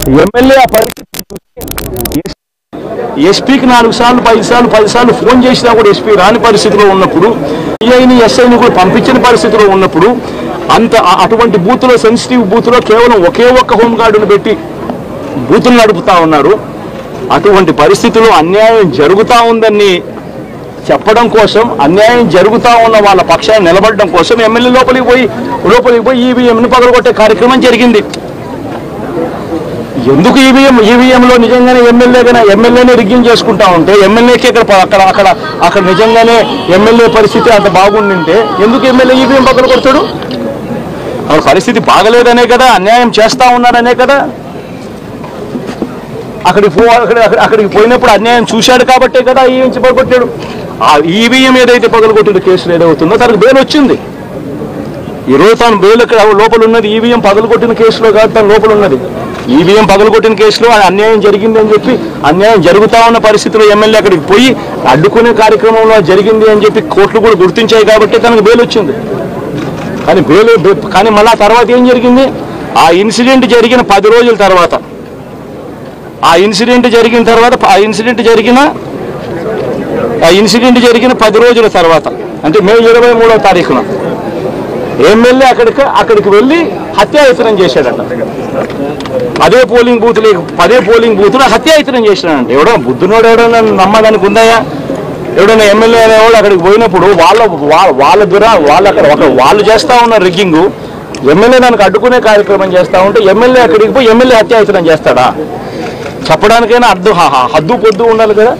MLA ఆ పరిస్థితి ఎస్పీకి 4 సార్లు 5 సార్లు 10 సార్లు ఫోన్ చేసినా కూడా ఎస్పీ రాని పరిస్థితిలో ఉన్నప్పుడు సిఐని ఎస్ఐని కూడా పంపించిన పరిస్థితిలో ఉన్నప్పుడు అటువంటి బూత్లో సెన్సిటివ్ బూత్లో కేవలం ఒకే ఒక్క హోంగార్డును పెట్టి బూతులు నడుపుతా ఉన్నారు. అటువంటి పరిస్థితుల్లో అన్యాయం జరుగుతూ ఉందని చెప్పడం కోసం, అన్యాయం జరుగుతూ ఉన్న వాళ్ళ పక్షాన్ని నిలబడడం కోసం ఎమ్మెల్యే లోపలికి పోయి ఈవీఎంను పగలగొట్టే కార్యక్రమం జరిగింది. ఎందుకు ఈవీఎంలో నిజంగానే ఎమ్మెల్యేనే రిగ్గింగ్ చేసుకుంటా ఉంటే ఎమ్మెల్యేకి అక్కడ నిజంగానే ఎమ్మెల్యే పరిస్థితి అంత బాగుండింటే ఎందుకు ఎమ్మెల్యే ఈవీఎం పక్కన కొడతాడు? పరిస్థితి బాగలేదనే కదా, అన్యాయం చేస్తా ఉన్నారనే కదా. అక్కడికి పోయినప్పుడు అన్యాయం చూశాడు కాబట్టే కదా ఈవీఎం పగలగొట్టాడు. ఆ ఈవీఎం ఏదైతే పగలగొట్టిన కేసులు ఏదవుతుందో తనకు బెయిల్ వచ్చింది. ఈరోజు తాను బెయిల్ లోపల ఉన్నది ఈవీఎం పగలగొట్టిన కేసులో కాదు, తన లోపల ఉన్నది ఈవీఎం పగలగొట్టిన కేసులో అన్యాయం జరిగింది అని చెప్పి, అన్యాయం జరుగుతా ఉన్న పరిస్థితిలో ఎమ్మెల్యే అక్కడికి పోయి అడ్డుకునే కార్యక్రమంలో జరిగింది అని చెప్పి కోర్టులు కూడా గుర్తించాయి కాబట్టి తనకు బెయిల్ వచ్చింది. కానీ మళ్ళీ తర్వాత ఏం జరిగింది? ఆ ఇన్సిడెంట్ జరిగిన 10 రోజుల తర్వాత, ఆ ఇన్సిడెంట్ జరిగిన 10 రోజుల తర్వాత అంటే మే 23వ తారీఖున ఎమ్మెల్యే అక్కడికి వెళ్ళి హత్యాయత్నం చేశాడట. అదే పోలింగ్ బూత్లో హత్యాయత్నం చేసినాడంట. ఎవడో బుద్ధునోడు ఎవడన్నా నమ్మడానికి ఉందాయా? ఎవడైనా ఎమ్మెల్యే అనేవాళ్ళు అక్కడికి పోయినప్పుడు వాళ్ళు చేస్తూ ఉన్న రిగ్గింగు, ఎమ్మెల్యే దానికి అడ్డుకునే కార్యక్రమం చేస్తూ ఉంటే ఎమ్మెల్యే అక్కడికి పోయి ఎమ్మెల్యే హత్యాయత్నం చేస్తాడా? చెప్పడానికైనా హద్దు పొద్దు ఉండాలి కదా.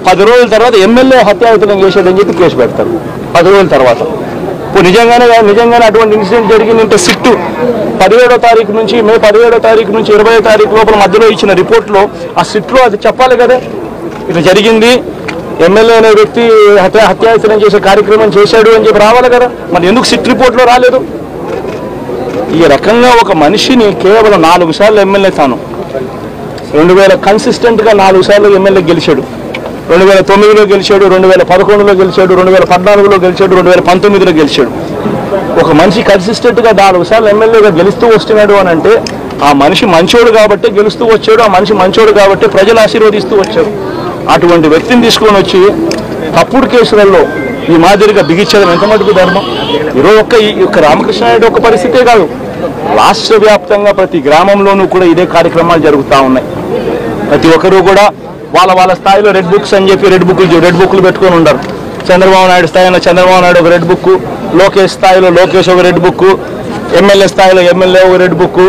10 రోజుల తర్వాత ఎమ్మెల్యే హత్యాయత్నం చేశాడని చెప్పి కేసు పెడతారు 10 రోజుల తర్వాత. ఇప్పుడు నిజంగానే అటువంటి ఇన్సిడెంట్ జరిగిందంటే సిట్టు 17వ తారీఖు నుంచి మే 17వ తారీఖు నుంచి 20వ తారీఖు లోపల మధ్యలో ఇచ్చిన రిపోర్ట్లో ఆ సిట్లో అది చెప్పాలి కదా, ఇట్లా జరిగింది, ఎమ్మెల్యే అనే వ్యక్తి హత్యాయత్నం చేసే కార్యక్రమం చేశాడు అని చెప్పి రావాలి కదా. మరి ఎందుకు సిట్ రిపోర్ట్లో రాలేదు? ఈ రకంగా ఒక మనిషిని కేవలం 4 సార్లు ఎమ్మెల్యే తాను 2000 కన్సిస్టెంట్గా 4 సార్లు ఎమ్మెల్యే గెలిచాడు. 2009లో గెలిచాడు, 2011లో గెలిచాడు, 2014లో గెలిచాడు, 2019లో గెలిచాడు. ఒక మనిషి కన్సిస్టెంట్గా 4 సార్లు ఎమ్మెల్యేగా గెలుస్తూ వస్తున్నాడు అని అంటే ఆ మనిషి మంచోడు కాబట్టి గెలుస్తూ వచ్చాడు, ఆ మనిషి మంచోడు కాబట్టి ప్రజలు ఆశీర్వదిస్తూ వచ్చారు. అటువంటి వ్యక్తిని తీసుకొని వచ్చి తప్పుడు కేసులలో ఈ మాదిరిగా బిగించడం ఎంత మటుకు ధర్మం? ఈరోజు ఒక్క రామకృష్ణారెడ్డి ఒక్క పరిస్థితే కాదు, రాష్ట్ర వ్యాప్తంగా ప్రతి గ్రామంలోనూ కూడా ఇదే కార్యక్రమాలు జరుగుతూ ఉన్నాయి. ప్రతి ఒక్కరూ కూడా వాళ్ళ స్థాయిలో రెడ్ బుక్స్ అని చెప్పి రెడ్ బుక్లు పెట్టుకొని ఉండరు. చంద్రబాబు నాయుడు స్థాయిలో చంద్రబాబు నాయుడు ఒక రెడ్ బుక్, లోకేష్ స్థాయిలో లోకేష్ ఒక రెడ్ బుక్, ఎమ్మెల్యే స్థాయిలో ఎమ్మెల్యే ఒక రెడ్ బుక్,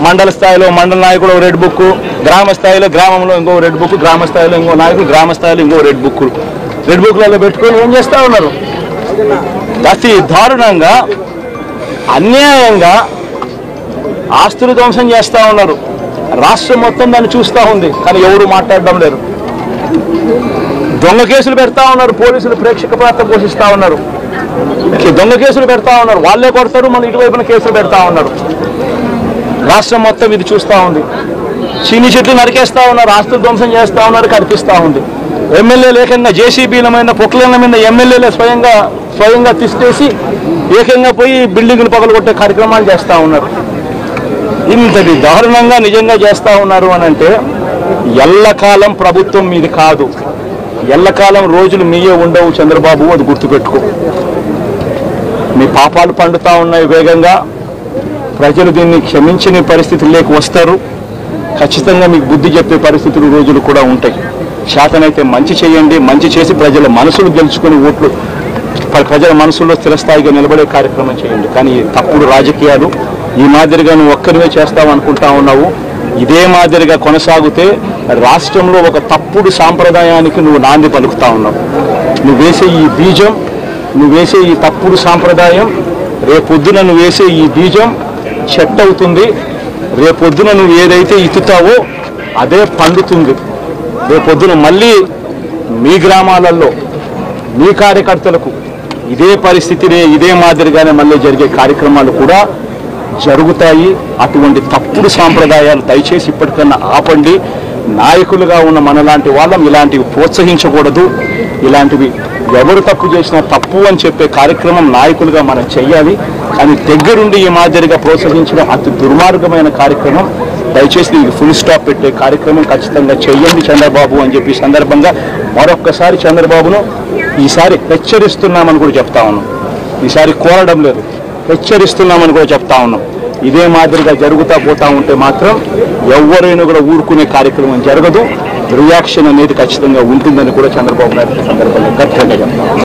మండల స్థాయిలో మండల నాయకుడు ఒక రెడ్ బుక్, గ్రామ స్థాయిలో గ్రామంలో ఇంకో రెడ్ బుక్, గ్రామ స్థాయిలో ఇంకో నాయకుడు గ్రామ స్థాయిలో ఇంకో రెడ్ బుక్లలో పెట్టుకొని ఏం చేస్తూ ఉన్నారు? అతి దారుణంగా అన్యాయంగా ఆస్తులు ధ్వంసం చేస్తూ ఉన్నారు. రాష్ట్రం మొత్తం దాన్ని చూస్తూ ఉంది, కానీ ఎవరు మాట్లాడడం లేదు. దొంగ కేసులు పెడతా ఉన్నారు, పోలీసులు ప్రేక్షక పాత్ర పోషిస్తూ ఉన్నారు. దొంగ కేసులు పెడతా ఉన్నారు, వాళ్ళే కొడతారు, మన ఇటువైపున కేసులు పెడతా ఉన్నారు. రాష్ట్రం మొత్తం ఇది చూస్తూ ఉంది. చీని చెట్లు నరికేస్తూ ఉన్నారు, ఆస్తులు ధ్వంసం చేస్తూ ఉన్నారు, కనిపిస్తూ ఉంది. ఎమ్మెల్యే లేకుండా జేసీబీల మీద పొక్లైన్ల మీద ఎమ్మెల్యేలే స్వయంగా తీసేసి ఏకంగా పోయి బిల్డింగ్లు పగలగొట్టే కార్యక్రమాలు చేస్తూ ఉన్నారు. ఇంతటి దారుణంగా నిజంగా చేస్తూ ఉన్నారు అని అంటే ఎల్లకాలం ప్రభుత్వం మీది కాదు, ఎల్లకాలం రోజులు మీయే ఉండవు చంద్రబాబు, అది గుర్తుపెట్టుకో. మీ పాపాలు పండుతూ ఉన్నాయి వేగంగా. ప్రజలు దీన్ని క్షమించని పరిస్థితుల్లోకి వస్తారు. ఖచ్చితంగా మీకు బుద్ధి చెప్పే పరిస్థితులు రోజులు కూడా ఉంటాయి. శాతనైతే మంచి చేయండి, మంచి చేసి ప్రజల మనసులు గెలుచుకుని ఓట్లు ప్రజల మనసుల్లో స్థిరస్థాయిగా నిలబడే కార్యక్రమం చేయండి. కానీ తప్పుడు రాజకీయాలు ఈ మాదిరిగా నువ్వు ఒక్కరివే చేస్తావు అనుకుంటా ఉన్నావు. ఇదే మాదిరిగా కొనసాగితే రాష్ట్రంలో ఒక తప్పుడు సాంప్రదాయానికి నువ్వు నాంది పలుకుతా ఉన్నావు. నువ్వు వేసే ఈ బీజం, నువ్వు వేసే ఈ తప్పుడు సాంప్రదాయం, రేపొద్దున నువ్వు వేసే ఈ బీజం చెట్టు అవుతుంది. రేపొద్దున నువ్వు ఏదైతే ఇత్తుతావో అదే పండుతుంది. రేపొద్దున మళ్ళీ మీ గ్రామాలలో మీ కార్యకర్తలకు ఇదే పరిస్థితినే ఇదే మాదిరిగానే మళ్ళీ జరిగే కార్యక్రమాలు కూడా జరుగుతాయి. అటువంటి తప్పుడు సాంప్రదాయాలు దయచేసి ఇప్పటికన్నా ఆపండి. నాయకులుగా ఉన్న మనలాంటి వాళ్ళం ఇలాంటివి ప్రోత్సహించకూడదు. ఇలాంటివి ఎవరు తప్పు చేసినా తప్పు అని చెప్పే కార్యక్రమం నాయకులుగా మనం చెయ్యాలి. కానీ దగ్గరుండి ఈ మాదిరిగా ప్రోత్సహించడం అతి దుర్మార్గమైన కార్యక్రమం. దయచేసి దీనికి ఫుల్ స్టాప్ పెట్టే కార్యక్రమం ఖచ్చితంగా చేయండి చంద్రబాబు అని చెప్పి సందర్భంగా మరొక్కసారి చంద్రబాబును ఈసారి హెచ్చరిస్తున్నామని కూడా చెప్తా ఉన్నాం. ఈసారి కోరడం లేదు, హెచ్చరిస్తున్నామని కూడా చెప్తా ఉన్నాం. ఇదే మాదిరిగా జరుగుతూ పోతా ఉంటే మాత్రం ఎవరైనా కూడా ఊరుకునే కార్యక్రమం జరగదు. రియాక్షన్ అనేది ఖచ్చితంగా ఉంటుందని కూడా చంద్రబాబు నాయుడు సందర్భంగా గట్టిగా చెప్తాం.